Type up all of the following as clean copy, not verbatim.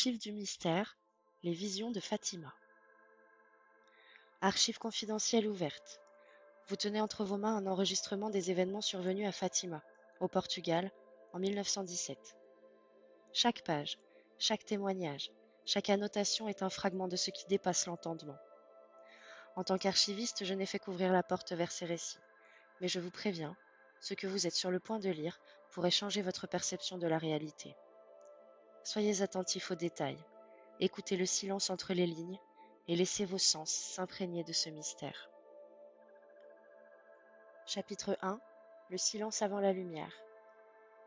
Archives du mystère, les visions de Fatima. Archives confidentielles ouvertes. Vous tenez entre vos mains un enregistrement des événements survenus à Fatima, au Portugal, en 1917. Chaque page, chaque témoignage, chaque annotation est un fragment de ce qui dépasse l'entendement. En tant qu'archiviste, je n'ai fait qu'ouvrir la porte vers ces récits. Mais je vous préviens, ce que vous êtes sur le point de lire pourrait changer votre perception de la réalité. Soyez attentifs aux détails. Écoutez le silence entre les lignes et laissez vos sens s'imprégner de ce mystère. Chapitre 1. Le silence avant la lumière.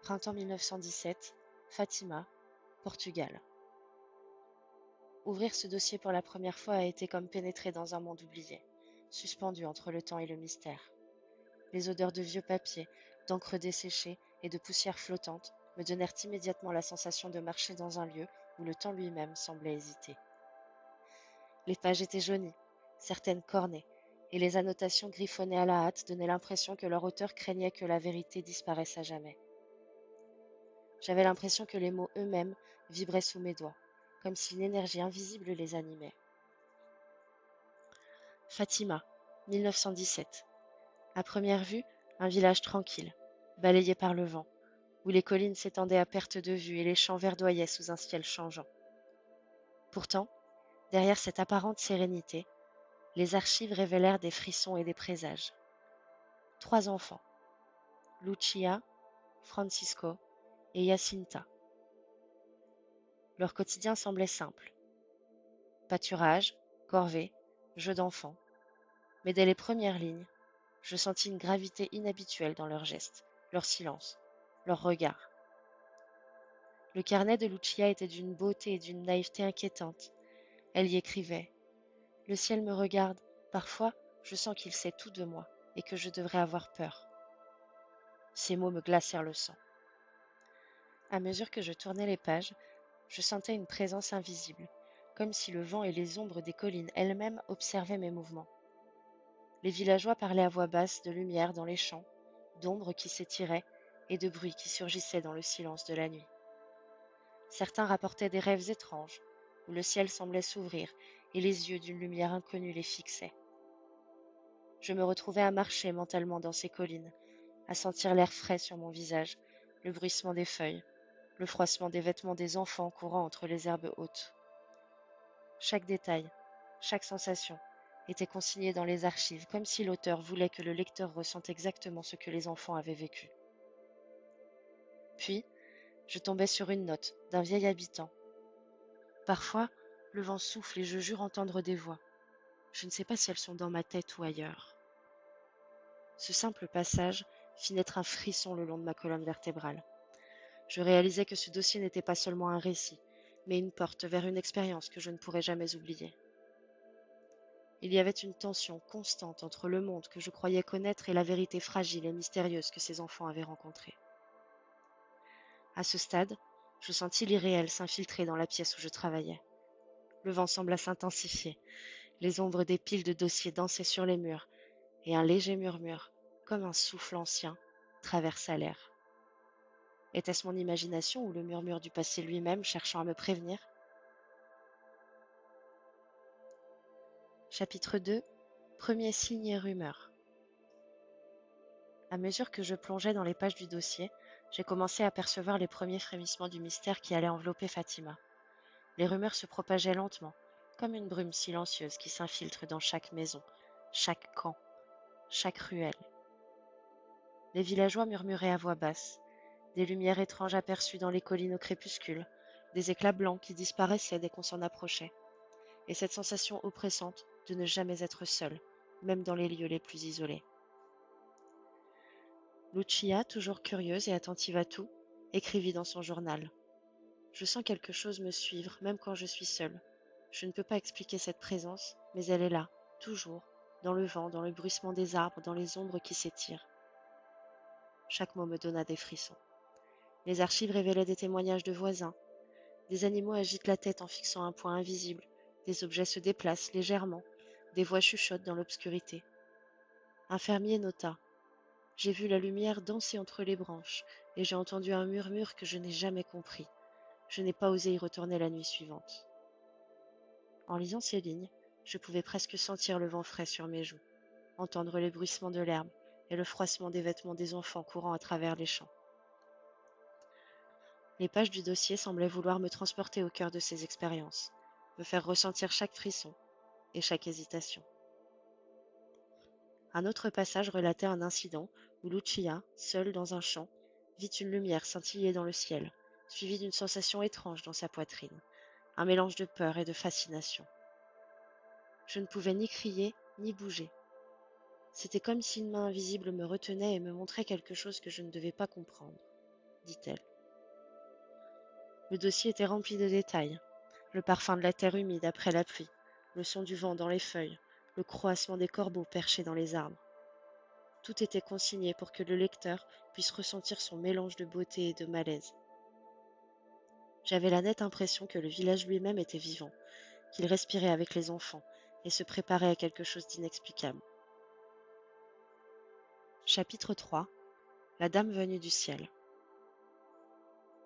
Printemps 1917. Fatima, Portugal. Ouvrir ce dossier pour la première fois a été comme pénétrer dans un monde oublié, suspendu entre le temps et le mystère. Les odeurs de vieux papier, d'encre desséchée et de poussière flottante me donnèrent immédiatement la sensation de marcher dans un lieu où le temps lui-même semblait hésiter. Les pages étaient jaunies, certaines cornées, et les annotations griffonnées à la hâte donnaient l'impression que leur auteur craignait que la vérité disparaisse à jamais. J'avais l'impression que les mots eux-mêmes vibraient sous mes doigts, comme si une énergie invisible les animait. Fatima, 1917. À première vue, un village tranquille, balayé par le vent, où les collines s'étendaient à perte de vue et les champs verdoyaient sous un ciel changeant. Pourtant, derrière cette apparente sérénité, les archives révélèrent des frissons et des présages. 3 enfants, Lucia, Francisco et Jacinta. Leur quotidien semblait simple. Pâturage, corvée, jeux d'enfants. Mais dès les premières lignes, je sentis une gravité inhabituelle dans leurs gestes, leur silence, leurs regards. Le carnet de Lucia était d'une beauté et d'une naïveté inquiétantes. Elle y écrivait: Le ciel me regarde, parfois je sens qu'il sait tout de moi et que je devrais avoir peur. Ces mots me glacèrent le sang. À mesure que je tournais les pages, je sentais une présence invisible, comme si le vent et les ombres des collines elles-mêmes observaient mes mouvements. Les villageois parlaient à voix basse de lumière dans les champs, d'ombres qui s'étiraient et de bruits qui surgissaient dans le silence de la nuit. Certains rapportaient des rêves étranges, où le ciel semblait s'ouvrir et les yeux d'une lumière inconnue les fixaient. Je me retrouvais à marcher mentalement dans ces collines, à sentir l'air frais sur mon visage, le bruissement des feuilles, le froissement des vêtements des enfants courant entre les herbes hautes. Chaque détail, chaque sensation était consigné dans les archives, comme si l'auteur voulait que le lecteur ressente exactement ce que les enfants avaient vécu. Puis, je tombais sur une note d'un vieil habitant. Parfois, le vent souffle et je jure entendre des voix. Je ne sais pas si elles sont dans ma tête ou ailleurs. Ce simple passage fit naître un frisson le long de ma colonne vertébrale. Je réalisais que ce dossier n'était pas seulement un récit, mais une porte vers une expérience que je ne pourrais jamais oublier. Il y avait une tension constante entre le monde que je croyais connaître et la vérité fragile et mystérieuse que ces enfants avaient rencontrée. À ce stade, je sentis l'irréel s'infiltrer dans la pièce où je travaillais. Le vent sembla s'intensifier, les ombres des piles de dossiers dansaient sur les murs, et un léger murmure, comme un souffle ancien, traversa l'air. Était-ce mon imagination ou le murmure du passé lui-même cherchant à me prévenir? Chapitre 2. Premier signe et rumeur. À mesure que je plongeais dans les pages du dossier, j'ai commencé à percevoir les premiers frémissements du mystère qui allait envelopper Fatima. Les rumeurs se propageaient lentement, comme une brume silencieuse qui s'infiltre dans chaque maison, chaque camp, chaque ruelle. Les villageois murmuraient à voix basse, des lumières étranges aperçues dans les collines au crépuscule, des éclats blancs qui disparaissaient dès qu'on s'en approchait, et cette sensation oppressante de ne jamais être seul, même dans les lieux les plus isolés. Lucia, toujours curieuse et attentive à tout, écrivit dans son journal: Je sens quelque chose me suivre, même quand je suis seule. Je ne peux pas expliquer cette présence, mais elle est là, toujours, dans le vent, dans le bruissement des arbres, dans les ombres qui s'étirent. Chaque mot me donna des frissons. Les archives révélaient des témoignages de voisins. Des animaux agitent la tête en fixant un point invisible. Des objets se déplacent légèrement. Des voix chuchotent dans l'obscurité. Un fermier nota: J'ai vu la lumière danser entre les branches, et j'ai entendu un murmure que je n'ai jamais compris. Je n'ai pas osé y retourner la nuit suivante. En lisant ces lignes, je pouvais presque sentir le vent frais sur mes joues, entendre les bruissements de l'herbe et le froissement des vêtements des enfants courant à travers les champs. Les pages du dossier semblaient vouloir me transporter au cœur de ces expériences, me faire ressentir chaque frisson et chaque hésitation. Un autre passage relatait un incident où Lucia, seule dans un champ, vit une lumière scintiller dans le ciel, suivie d'une sensation étrange dans sa poitrine, un mélange de peur et de fascination. Je ne pouvais ni crier, ni bouger. C'était comme si une main invisible me retenait et me montrait quelque chose que je ne devais pas comprendre, dit-elle. Le dossier était rempli de détails. Le parfum de la terre humide après la pluie, le son du vent dans les feuilles, le croassement des corbeaux perchés dans les arbres. Tout était consigné pour que le lecteur puisse ressentir son mélange de beauté et de malaise. J'avais la nette impression que le village lui-même était vivant, qu'il respirait avec les enfants et se préparait à quelque chose d'inexplicable. Chapitre 3. La Dame venue du ciel.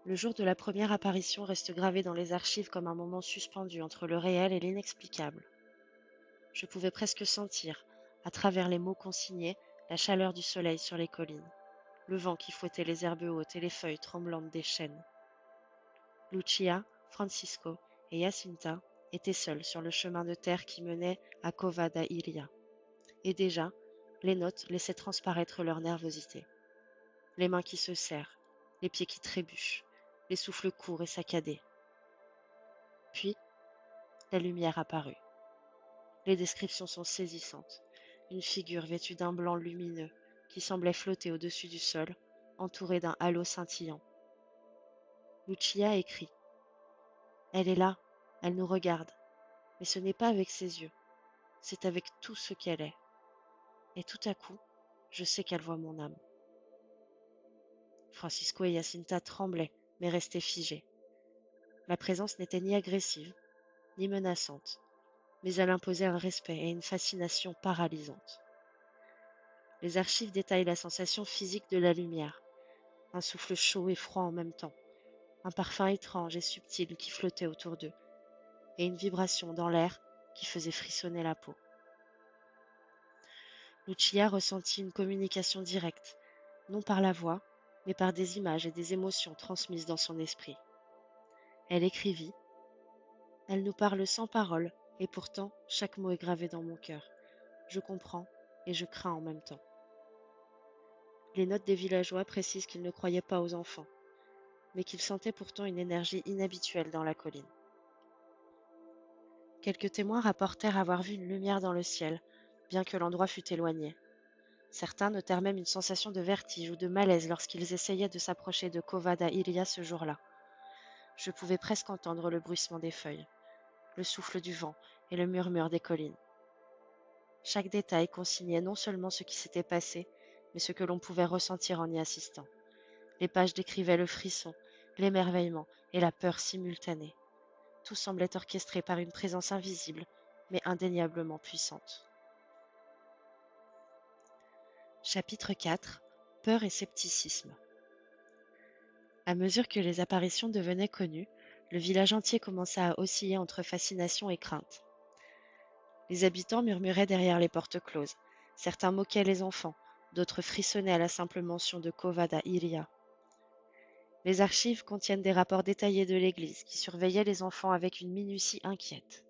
Le jour de la première apparition reste gravé dans les archives comme un moment suspendu entre le réel et l'inexplicable. Je pouvais presque sentir, à travers les mots consignés, la chaleur du soleil sur les collines, le vent qui fouettait les herbes hautes et les feuilles tremblantes des chênes. Lucia, Francisco et Jacinta étaient seuls sur le chemin de terre qui menait à Cova da Iria. Et déjà, les notes laissaient transparaître leur nervosité. Les mains qui se serrent, les pieds qui trébuchent, les souffles courts et saccadés. Puis, la lumière apparut. Les descriptions sont saisissantes. Une figure vêtue d'un blanc lumineux qui semblait flotter au-dessus du sol, entourée d'un halo scintillant. Lucia écrit. Elle est là, elle nous regarde, mais ce n'est pas avec ses yeux, c'est avec tout ce qu'elle est. Et tout à coup, je sais qu'elle voit mon âme. Francisco et Jacinta tremblaient, mais restaient figés. La présence n'était ni agressive, ni menaçante, mais elle imposait un respect et une fascination paralysantes. Les archives détaillent la sensation physique de la lumière, un souffle chaud et froid en même temps, un parfum étrange et subtil qui flottait autour d'eux, et une vibration dans l'air qui faisait frissonner la peau. Lucia ressentit une communication directe, non par la voix, mais par des images et des émotions transmises dans son esprit. Elle écrivit. Elle nous parle sans parole, et pourtant chaque mot est gravé dans mon cœur. Je comprends et je crains en même temps. Les notes des villageois précisent qu'ils ne croyaient pas aux enfants, mais qu'ils sentaient pourtant une énergie inhabituelle dans la colline. Quelques témoins rapportèrent avoir vu une lumière dans le ciel, bien que l'endroit fût éloigné. Certains notèrent même une sensation de vertige ou de malaise lorsqu'ils essayaient de s'approcher de Cova da Iria ce jour-là. Je pouvais presque entendre le bruissement des feuilles, le souffle du vent et le murmure des collines. Chaque détail consignait non seulement ce qui s'était passé, mais ce que l'on pouvait ressentir en y assistant. Les pages décrivaient le frisson, l'émerveillement et la peur simultanée. Tout semblait orchestré par une présence invisible, mais indéniablement puissante. Chapitre 4. Peur et scepticisme. À mesure que les apparitions devenaient connues, le village entier commença à osciller entre fascination et crainte. Les habitants murmuraient derrière les portes closes. Certains moquaient les enfants, d'autres frissonnaient à la simple mention de Cova da Iria. Les archives contiennent des rapports détaillés de l'Église qui surveillait les enfants avec une minutie inquiète.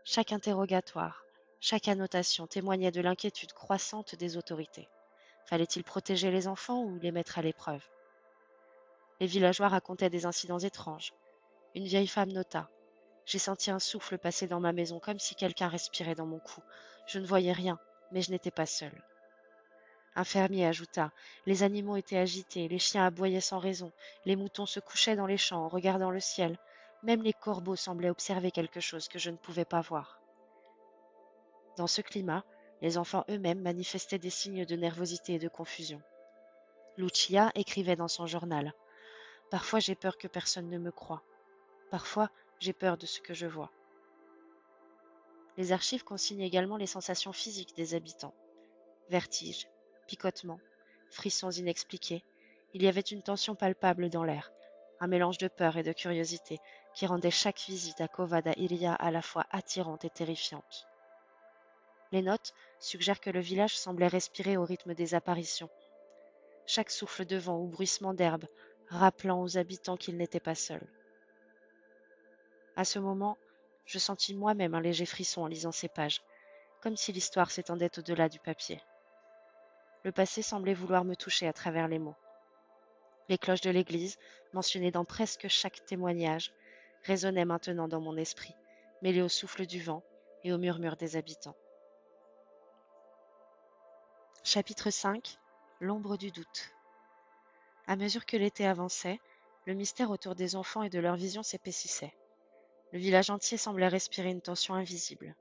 Chaque interrogatoire, chaque annotation témoignait de l'inquiétude croissante des autorités. Fallait-il protéger les enfants ou les mettre à l'épreuve? Les villageois racontaient des incidents étranges. Une vieille femme nota. J'ai senti un souffle passer dans ma maison comme si quelqu'un respirait dans mon cou. Je ne voyais rien, mais je n'étais pas seule. Un fermier ajouta. Les animaux étaient agités, les chiens aboyaient sans raison, les moutons se couchaient dans les champs en regardant le ciel. Même les corbeaux semblaient observer quelque chose que je ne pouvais pas voir. Dans ce climat, les enfants eux-mêmes manifestaient des signes de nervosité et de confusion. Lucia écrivait dans son journal. Parfois j'ai peur que personne ne me croie. Parfois j'ai peur de ce que je vois. Les archives consignent également les sensations physiques des habitants. Vertiges, picotements, frissons inexpliqués. Il y avait une tension palpable dans l'air, un mélange de peur et de curiosité qui rendait chaque visite à Cova Iria à la fois attirante et terrifiante. Les notes suggèrent que le village semblait respirer au rythme des apparitions, chaque souffle de vent ou bruissement d'herbe rappelant aux habitants qu'ils n'étaient pas seuls. À ce moment, je sentis moi-même un léger frisson en lisant ces pages, comme si l'histoire s'étendait au-delà du papier. Le passé semblait vouloir me toucher à travers les mots. Les cloches de l'église, mentionnées dans presque chaque témoignage, résonnaient maintenant dans mon esprit, mêlées au souffle du vent et au murmure des habitants. Chapitre 5. L'ombre du doute. À mesure que l'été avançait, le mystère autour des enfants et de leur vision s'épaississait. Le village entier semblait respirer une tension invisible.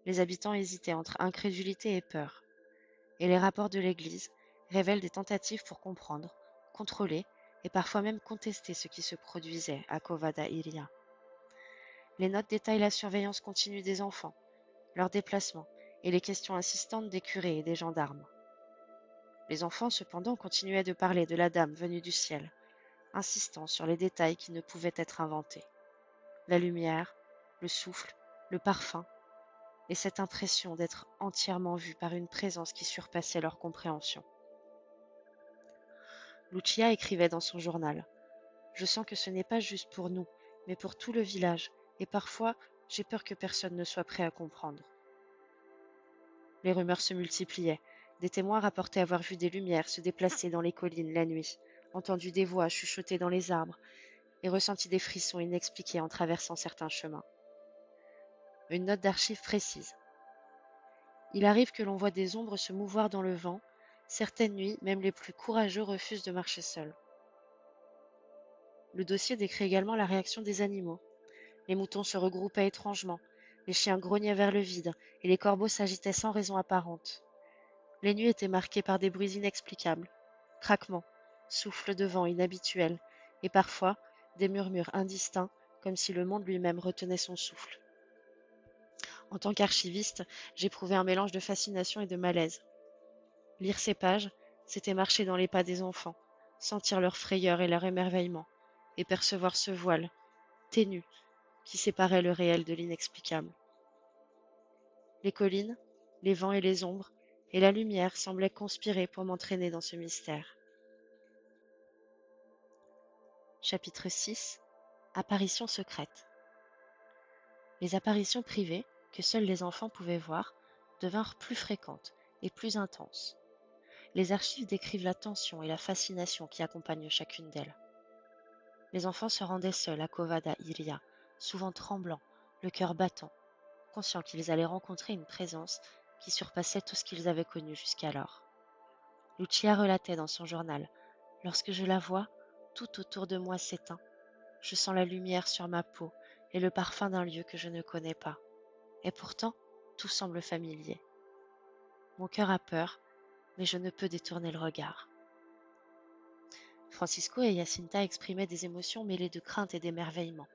Les habitants hésitaient entre incrédulité et peur, et les rapports de l'Église révèlent des tentatives pour comprendre, contrôler et parfois même contester ce qui se produisait à Cova Iria. Les notes détaillent la surveillance continue des enfants, leurs déplacements et les questions insistantes des curés et des gendarmes. Les enfants, cependant, continuaient de parler de la dame venue du ciel, insistant sur les détails qui ne pouvaient être inventés. La lumière, le souffle, le parfum, et cette impression d'être entièrement vus par une présence qui surpassait leur compréhension. Lucia écrivait dans son journal: Je sens que ce n'est pas juste pour nous, mais pour tout le village, et parfois j'ai peur que personne ne soit prêt à comprendre. Les rumeurs se multipliaient. Des témoins rapportaient avoir vu des lumières se déplacer dans les collines la nuit, entendu des voix chuchoter dans les arbres, et ressenti des frissons inexpliqués en traversant certains chemins. Une note d'archive précise: Il arrive que l'on voit des ombres se mouvoir dans le vent. Certaines nuits, même les plus courageux refusent de marcher seuls. Le dossier décrit également la réaction des animaux. Les moutons se regroupaient étrangement, les chiens grognaient vers le vide, et les corbeaux s'agitaient sans raison apparente. Les nuits étaient marquées par des bruits inexplicables, craquements, souffles de vent inhabituels, et parfois des murmures indistincts, comme si le monde lui-même retenait son souffle. En tant qu'archiviste, j'éprouvais un mélange de fascination et de malaise. Lire ces pages, c'était marcher dans les pas des enfants, sentir leur frayeur et leur émerveillement, et percevoir ce voile, ténu, qui séparait le réel de l'inexplicable. Les collines, les vents et les ombres, et la lumière semblaient conspirer pour m'entraîner dans ce mystère. Chapitre 6. Apparitions secrètes. Les apparitions privées, que seuls les enfants pouvaient voir, devinrent plus fréquentes et plus intenses. Les archives décrivent la tension et la fascination qui accompagnent chacune d'elles. Les enfants se rendaient seuls à Cova Iria, souvent tremblants, le cœur battant, conscients qu'ils allaient rencontrer une présence qui surpassait tout ce qu'ils avaient connu jusqu'alors. Lucia relatait dans son journal: Lorsque je la vois, tout autour de moi s'éteint. Je sens la lumière sur ma peau et le parfum d'un lieu que je ne connais pas. Et pourtant, tout semble familier. Mon cœur a peur, mais je ne peux détourner le regard. Francisco et Jacinta exprimaient des émotions mêlées de crainte et d'émerveillement.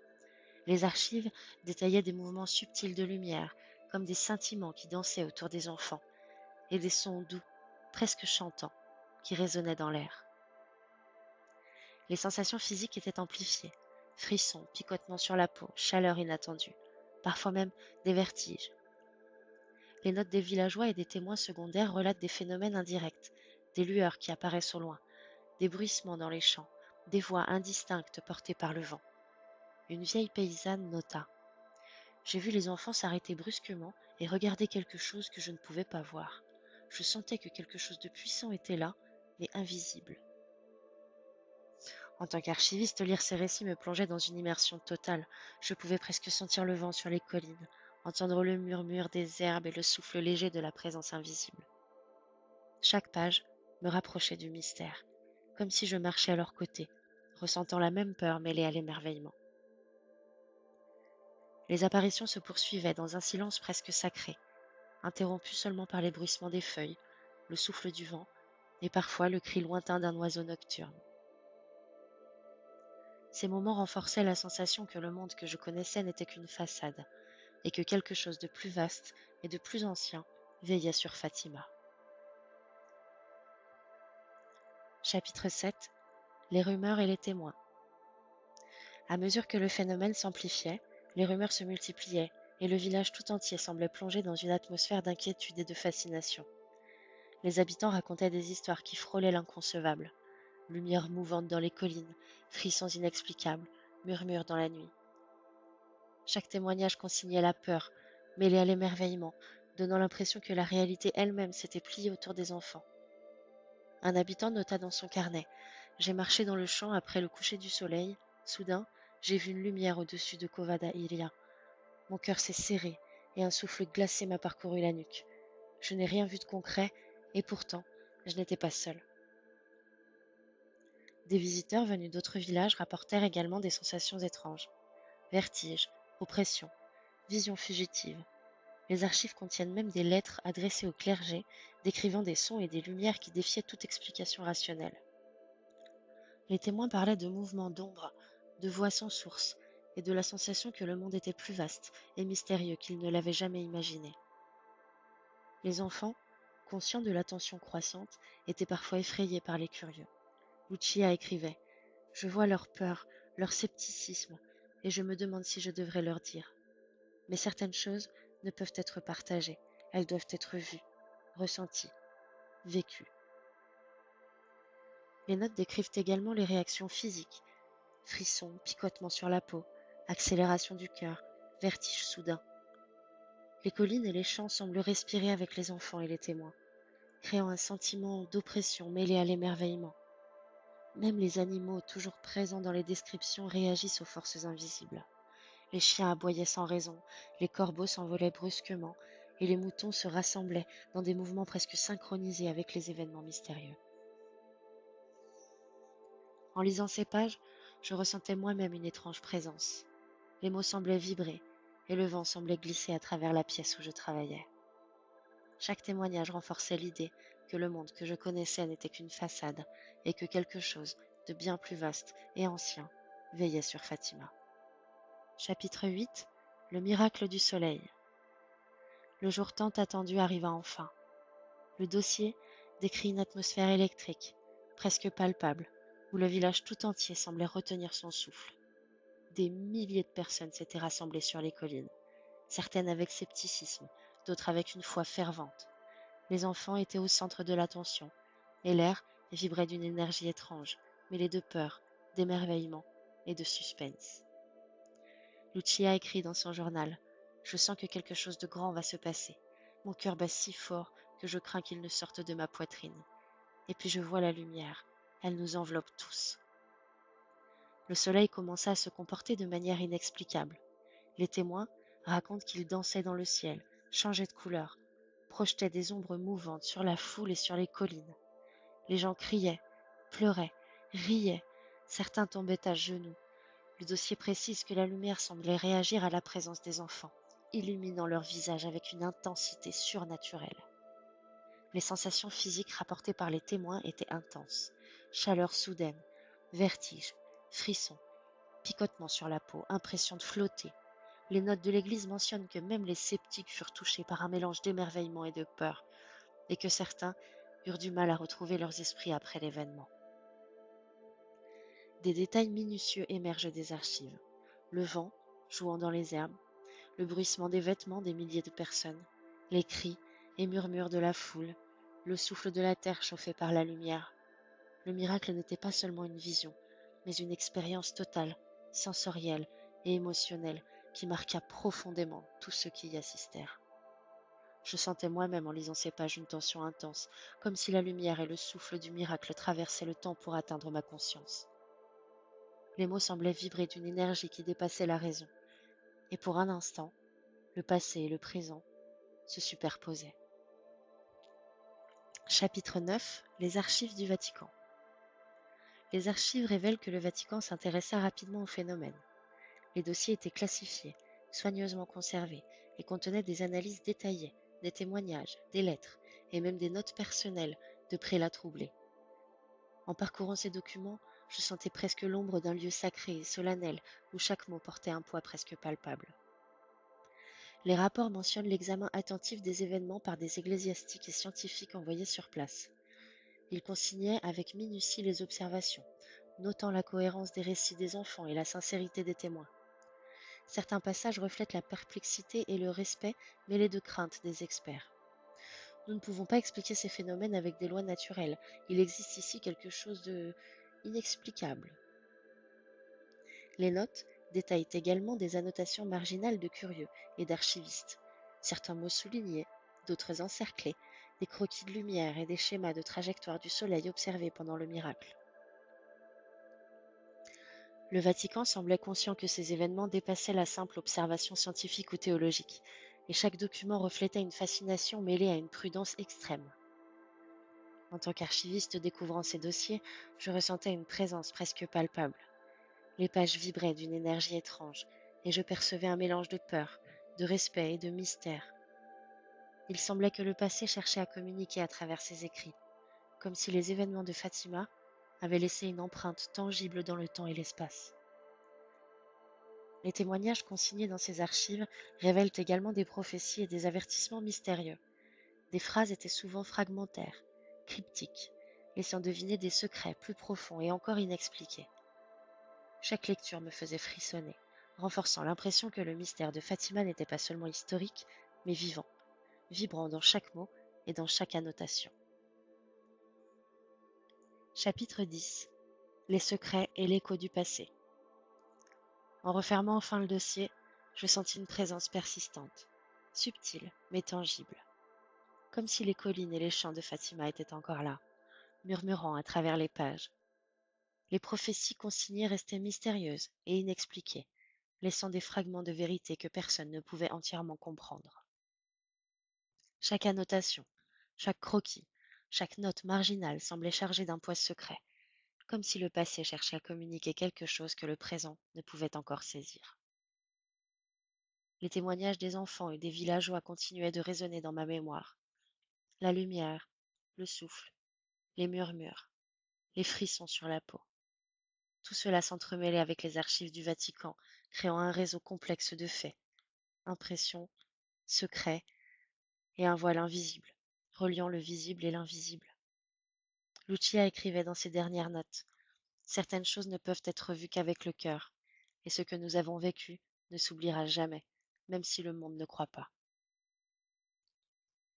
Les archives détaillaient des mouvements subtils de lumière, comme des scintillements qui dansaient autour des enfants, et des sons doux, presque chantants, qui résonnaient dans l'air. Les sensations physiques étaient amplifiées: frissons, picotements sur la peau, chaleur inattendue, parfois même des vertiges. Les notes des villageois et des témoins secondaires relatent des phénomènes indirects, des lueurs qui apparaissent au loin, des bruissements dans les champs, des voix indistinctes portées par le vent. Une vieille paysanne nota: J'ai vu les enfants s'arrêter brusquement et regarder quelque chose que je ne pouvais pas voir. Je sentais que quelque chose de puissant était là, mais invisible. En tant qu'archiviste, lire ces récits me plongeait dans une immersion totale. Je pouvais presque sentir le vent sur les collines, entendre le murmure des herbes et le souffle léger de la présence invisible. Chaque page me rapprochait du mystère, comme si je marchais à leur côté, ressentant la même peur mêlée à l'émerveillement. Les apparitions se poursuivaient dans un silence presque sacré, interrompu seulement par les bruissements des feuilles, le souffle du vent et parfois le cri lointain d'un oiseau nocturne. Ces moments renforçaient la sensation que le monde que je connaissais n'était qu'une façade, et que quelque chose de plus vaste et de plus ancien veillait sur Fatima. Chapitre 7. Les rumeurs et les témoins. À mesure que le phénomène s'amplifiait, les rumeurs se multipliaient et le village tout entier semblait plongé dans une atmosphère d'inquiétude et de fascination. Les habitants racontaient des histoires qui frôlaient l'inconcevable. Lumières mouvantes dans les collines, frissons inexplicables, murmures dans la nuit. Chaque témoignage consignait la peur, mêlée à l'émerveillement, donnant l'impression que la réalité elle-même s'était pliée autour des enfants. Un habitant nota dans son carnet: J'ai marché dans le champ après le coucher du soleil. Soudain, j'ai vu une lumière au-dessus de Covada Ilia. Mon cœur s'est serré et un souffle glacé m'a parcouru la nuque. Je n'ai rien vu de concret et pourtant, je n'étais pas seule. Des visiteurs venus d'autres villages rapportèrent également des sensations étranges. Vertiges, oppression, visions fugitives. Les archives contiennent même des lettres adressées au clergé, décrivant des sons et des lumières qui défiaient toute explication rationnelle. Les témoins parlaient de mouvements d'ombre, de voix sans source, et de la sensation que le monde était plus vaste et mystérieux qu'ils ne l'avaient jamais imaginé. Les enfants, conscients de la tension croissante, étaient parfois effrayés par les curieux. Lucia écrivait: Je vois leur peur, leur scepticisme, et je me demande si je devrais leur dire. Mais certaines choses ne peuvent être partagées, elles doivent être vues, ressenties, vécues. Les notes décrivent également les réactions physiques: frissons, picotements sur la peau, accélération du cœur, vertige soudain. Les collines et les champs semblent respirer avec les enfants et les témoins, créant un sentiment d'oppression mêlé à l'émerveillement. Même les animaux, toujours présents dans les descriptions, réagissent aux forces invisibles. Les chiens aboyaient sans raison, les corbeaux s'envolaient brusquement, et les moutons se rassemblaient dans des mouvements presque synchronisés avec les événements mystérieux. En lisant ces pages, je ressentais moi-même une étrange présence. Les mots semblaient vibrer, et le vent semblait glisser à travers la pièce où je travaillais. Chaque témoignage renforçait l'idée que le monde que je connaissais n'était qu'une façade, et que quelque chose de bien plus vaste et ancien veillait sur Fatima. Chapitre 8: Le miracle du soleil. Le jour tant attendu arriva enfin. Le dossier décrit une atmosphère électrique, presque palpable, où le village tout entier semblait retenir son souffle. Des milliers de personnes s'étaient rassemblées sur les collines, certaines avec scepticisme, d'autres avec une foi fervente. Les enfants étaient au centre de l'attention, et l'air vibrait d'une énergie étrange, mêlée de peur, d'émerveillement et de suspense. Lucia écrit dans son journal: Je sens que quelque chose de grand va se passer. Mon cœur bat si fort que je crains qu'il ne sorte de ma poitrine. Et puis je vois la lumière. Elle nous enveloppe tous. Le soleil commença à se comporter de manière inexplicable. Les témoins racontent qu'il dansait dans le ciel, changeait de couleur, projetait des ombres mouvantes sur la foule et sur les collines. Les gens criaient, pleuraient, riaient. Certains tombaient à genoux. Le dossier précise que la lumière semblait réagir à la présence des enfants, illuminant leurs visages avec une intensité surnaturelle. Les sensations physiques rapportées par les témoins étaient intenses: chaleur soudaine, vertige, frissons, picotements sur la peau, impression de flotter. Les notes de l'Église mentionnent que même les sceptiques furent touchés par un mélange d'émerveillement et de peur, et que certains eurent du mal à retrouver leurs esprits après l'événement. Des détails minutieux émergent des archives: le vent jouant dans les herbes, le bruissement des vêtements des milliers de personnes, les cris et murmures de la foule, le souffle de la terre chauffée par la lumière. Le miracle n'était pas seulement une vision, mais une expérience totale, sensorielle et émotionnelle, qui marqua profondément tous ceux qui y assistèrent. Je sentais moi-même en lisant ces pages une tension intense, comme si la lumière et le souffle du miracle traversaient le temps pour atteindre ma conscience. Les mots semblaient vibrer d'une énergie qui dépassait la raison, et pour un instant, le passé et le présent se superposaient. Chapitre 9: Les archives du Vatican. Les archives révèlent que le Vatican s'intéressa rapidement au phénomène. Les dossiers étaient classifiés, soigneusement conservés, et contenaient des analyses détaillées, des témoignages, des lettres, et même des notes personnelles de prélats troublés. En parcourant ces documents, je sentais presque l'ombre d'un lieu sacré et solennel, où chaque mot portait un poids presque palpable. Les rapports mentionnent l'examen attentif des événements par des ecclésiastiques et scientifiques envoyés sur place. Ils consignaient avec minutie les observations, notant la cohérence des récits des enfants et la sincérité des témoins. Certains passages reflètent la perplexité et le respect mêlés de crainte des experts. Nous ne pouvons pas expliquer ces phénomènes avec des lois naturelles. Il existe ici quelque chose de inexplicable. Les notes détaillent également des annotations marginales de curieux et d'archivistes. Certains mots soulignés, d'autres encerclés, des croquis de lumière et des schémas de trajectoire du Soleil observés pendant le miracle. Le Vatican semblait conscient que ces événements dépassaient la simple observation scientifique ou théologique, et chaque document reflétait une fascination mêlée à une prudence extrême. En tant qu'archiviste découvrant ces dossiers, je ressentais une présence presque palpable. Les pages vibraient d'une énergie étrange, et je percevais un mélange de peur, de respect et de mystère. Il semblait que le passé cherchait à communiquer à travers ces écrits, comme si les événements de Fatima avaient laissé une empreinte tangible dans le temps et l'espace. Les témoignages consignés dans ces archives révèlent également des prophéties et des avertissements mystérieux. Des phrases étaient souvent fragmentaires, cryptiques, laissant deviner des secrets plus profonds et encore inexpliqués. Chaque lecture me faisait frissonner, renforçant l'impression que le mystère de Fatima n'était pas seulement historique, mais vivant, vibrant dans chaque mot et dans chaque annotation. Chapitre 10. Les secrets et l'écho du passé. En refermant enfin le dossier, je sentis une présence persistante, subtile mais tangible, comme si les collines et les champs de Fatima étaient encore là, murmurant à travers les pages. Les prophéties consignées restaient mystérieuses et inexpliquées, laissant des fragments de vérité que personne ne pouvait entièrement comprendre. Chaque annotation, chaque croquis, chaque note marginale semblait chargée d'un poids secret, comme si le passé cherchait à communiquer quelque chose que le présent ne pouvait encore saisir. Les témoignages des enfants et des villageois continuaient de résonner dans ma mémoire. La lumière, le souffle, les murmures, les frissons sur la peau. Tout cela s'entremêlait avec les archives du Vatican, créant un réseau complexe de faits, impressions, secrets et un voile invisible, reliant le visible et l'invisible. Lucia écrivait dans ses dernières notes: certaines choses ne peuvent être vues qu'avec le cœur, et ce que nous avons vécu ne s'oubliera jamais, même si le monde ne croit pas.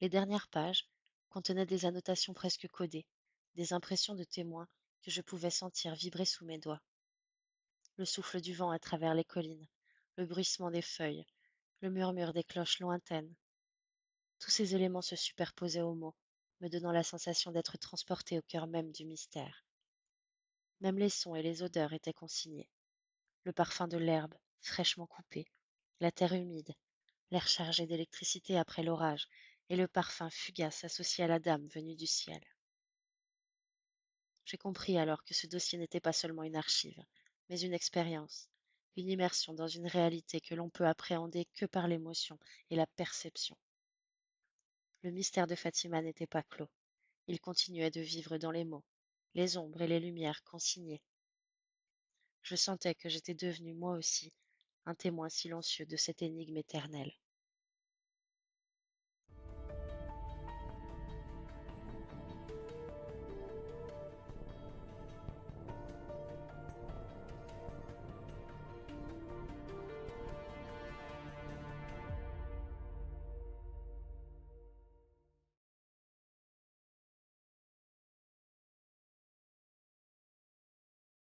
Les dernières pages contenaient des annotations presque codées, des impressions de témoins que je pouvais sentir vibrer sous mes doigts. Le souffle du vent à travers les collines, le bruissement des feuilles, le murmure des cloches lointaines. Tous ces éléments se superposaient aux mots, me donnant la sensation d'être transporté au cœur même du mystère. Même les sons et les odeurs étaient consignés. Le parfum de l'herbe, fraîchement coupée, la terre humide, l'air chargé d'électricité après l'orage, et le parfum fugace associé à la dame venue du ciel. J'ai compris alors que ce dossier n'était pas seulement une archive, mais une expérience, une immersion dans une réalité que l'on peut appréhender que par l'émotion et la perception. Le mystère de Fatima n'était pas clos. Il continuait de vivre dans les mots, les ombres et les lumières consignées. Je sentais que j'étais devenu moi aussi un témoin silencieux de cette énigme éternelle.